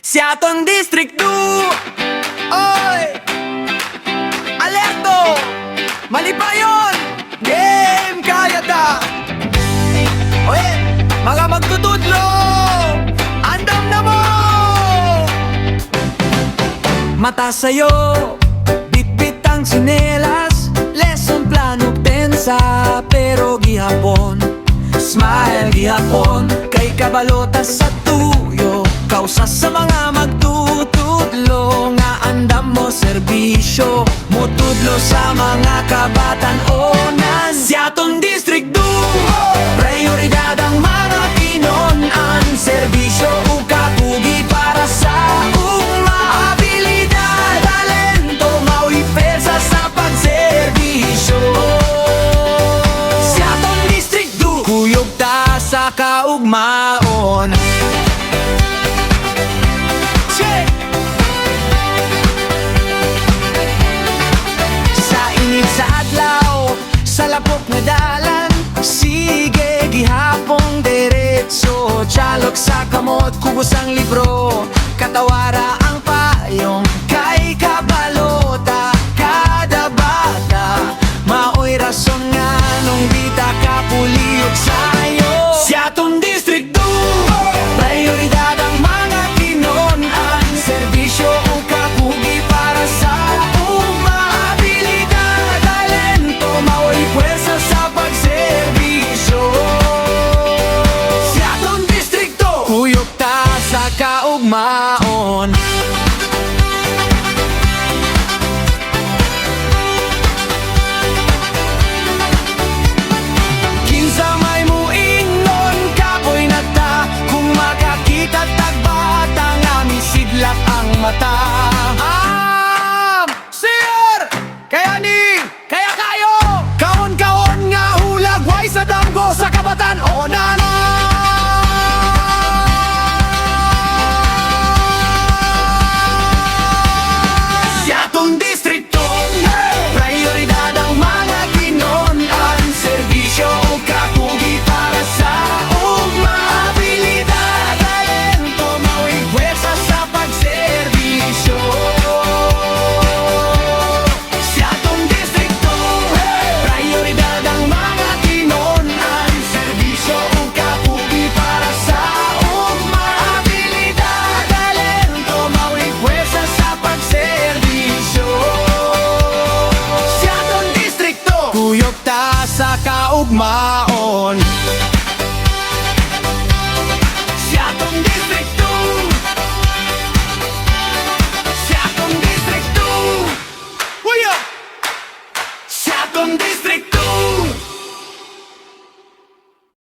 Si aton District 2, oy, alerto, mali pa yun, game kaya ta. Oy, mga magtutudlo, andam na mo. Mata sa'yo, bit-bit ang sinelas, lesson plano pensa, pero gihapon. Smile gihapon, kay kabalota sa tuyo, kausa sa mga magtutudlo, nga andam mo serbisyo, mutudlo sa mga kabatan-onan. Si aton District 2, prioridad ang mga kinon-an, serbisyo o kapugi para sa ugma. Abilidad, talento, mao'y persa sa pagserbisyo. Si aton District 2, kuyog ta sa kaugmaon. Sa init sa adlaw, sa lapok na dalan, sige gihapong diretso. Tsalok sa kamot, kubos ang libro, katawara ang payong, kay kabalota kada bata. Mao'y rason nga nung bita kapuliyog sayo. Si aton District 2, prioridad ang mga kinon-an, serbisyo o kapugi para sa ugma. Abilidad, talento, mao'y puwersa sa pagserbisyo. Si aton District 2, kuyog ta sa kaugmaon. Kinsa may muingon, kapoy na ta, kung makakita tagbata nga misidlak ang mata. Sir! Kaya ni